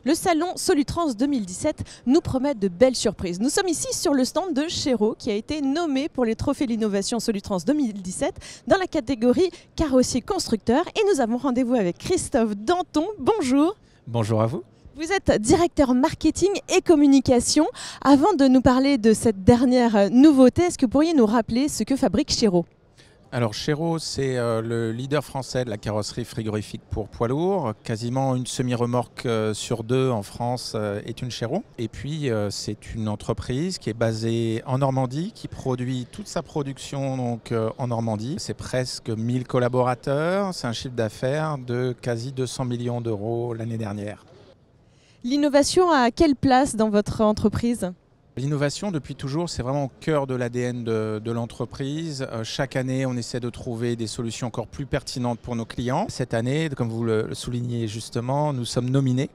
Le salon Solutrans 2017 nous promet de belles surprises. Nous sommes ici sur le stand de Chéreau qui a été nommé pour les trophées de l'innovation Solutrans 2017 dans la catégorie carrossier constructeur. Et nous avons rendez-vous avec Christophe Danton. Bonjour. Bonjour à vous. Vous êtes directeur marketing et communication. Avant de nous parler de cette dernière nouveauté, est-ce que vous pourriez nous rappeler ce que fabrique Chéreau ? Alors Chéreau, c'est le leader français de la carrosserie frigorifique pour poids lourds. Quasiment une semi-remorque sur deux en France est une Chéreau. Et puis c'est une entreprise qui est basée en Normandie, qui produit toute sa production donc, en Normandie. C'est presque 1000 collaborateurs, c'est un chiffre d'affaires de quasi 200 millions d'euros l'année dernière. L'innovation a quelle place dans votre entreprise ? L'innovation, depuis toujours, c'est vraiment au cœur de l'ADN de l'entreprise. Chaque année, on essaie de trouver des solutions encore plus pertinentes pour nos clients. Cette année, comme vous le soulignez justement, nous sommes nominés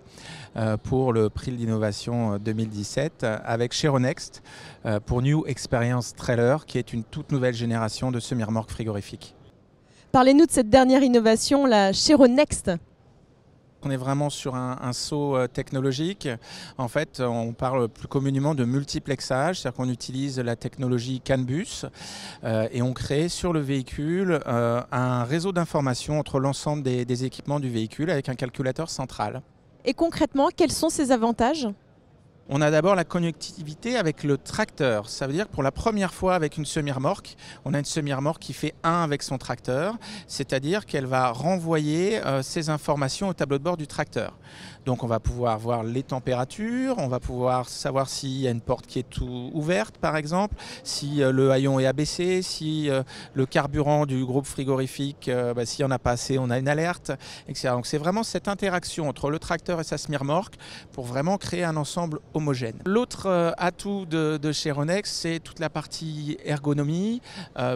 pour le prix de l'innovation 2017 avec Chéreau Next pour New Experience Trailer, qui est une toute nouvelle génération de semi-remorques frigorifiques. Parlez-nous de cette dernière innovation, la Chéreau Next. On est vraiment sur un saut technologique. En fait, on parle plus communément de multiplexage, c'est-à-dire qu'on utilise la technologie CAN bus et on crée sur le véhicule un réseau d'information entre l'ensemble des équipements du véhicule avec un calculateur central. Et concrètement, quels sont ses avantages ? On a d'abord la connectivité avec le tracteur. Ça veut dire que pour la première fois avec une semi-remorque, on a une semi-remorque qui fait un avec son tracteur, c'est-à-dire qu'elle va renvoyer ces informations au tableau de bord du tracteur. Donc on va pouvoir voir les températures, on va pouvoir savoir s'il y a une porte qui est tout ouverte par exemple, si le haillon est abaissé, si le carburant du groupe frigorifique, s'il n'y en a pas assez, on a une alerte, etc. Donc c'est vraiment cette interaction entre le tracteur et sa semi-remorque pour vraiment créer un ensemble homogène. L'autre atout de Chéreau Next, c'est toute la partie ergonomie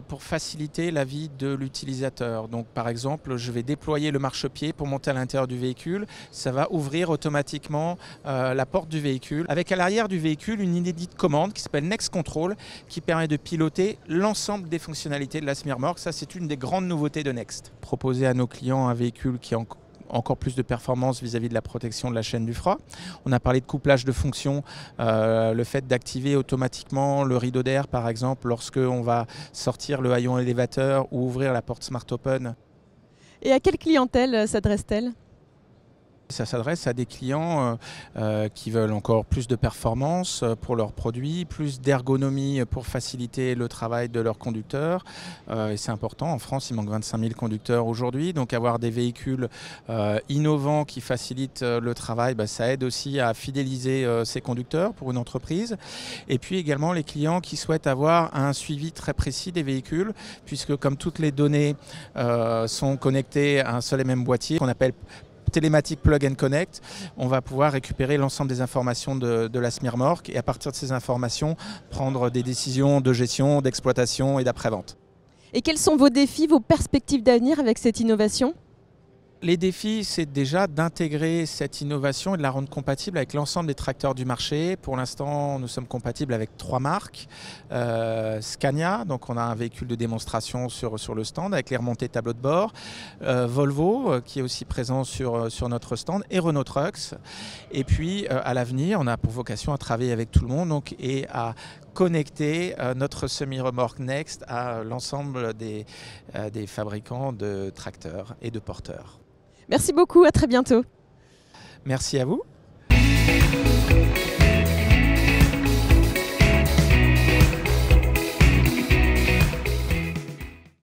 pour faciliter la vie de l'utilisateur. Donc par exemple, je vais déployer le marchepied pour monter à l'intérieur du véhicule, ça va ouvrir automatiquement la porte du véhicule. Avec à l'arrière du véhicule une inédite commande qui s'appelle Next Control qui permet de piloter l'ensemble des fonctionnalités de la semi-remorque. Ça, c'est une des grandes nouveautés de Next. Proposer à nos clients un véhicule qui est encore plus de performance vis-à-vis de la protection de la chaîne du froid. On a parlé de couplage de fonctions, le fait d'activer automatiquement le rideau d'air par exemple lorsque on va sortir le haillon élévateur ou ouvrir la porte Smart Open. Et à quelle clientèle s'adresse-t-elle ? Ça s'adresse à des clients qui veulent encore plus de performance pour leurs produits, plus d'ergonomie pour faciliter le travail de leurs conducteurs. Et c'est important, en France il manque 25 000 conducteurs aujourd'hui, donc avoir des véhicules innovants qui facilitent le travail, ça aide aussi à fidéliser ces conducteurs pour une entreprise. Et puis également les clients qui souhaitent avoir un suivi très précis des véhicules, puisque comme toutes les données sont connectées à un seul et même boîtier, qu'on appelle télématique Plug and Connect, on va pouvoir récupérer l'ensemble des informations de la semi-remorque et à partir de ces informations, prendre des décisions de gestion, d'exploitation et d'après-vente. Et quels sont vos défis, vos perspectives d'avenir avec cette innovation ? Les défis, c'est déjà d'intégrer cette innovation et de la rendre compatible avec l'ensemble des tracteurs du marché. Pour l'instant, nous sommes compatibles avec 3 marques. Scania, donc on a un véhicule de démonstration sur le stand avec les remontées tableau de bord. Volvo, qui est aussi présent sur notre stand, et Renault Trucks. Et puis, à l'avenir, on a pour vocation à travailler avec tout le monde et à connecter notre semi-remorque Next à l'ensemble des fabricants de tracteurs et de porteurs. Merci beaucoup, à très bientôt. Merci à vous.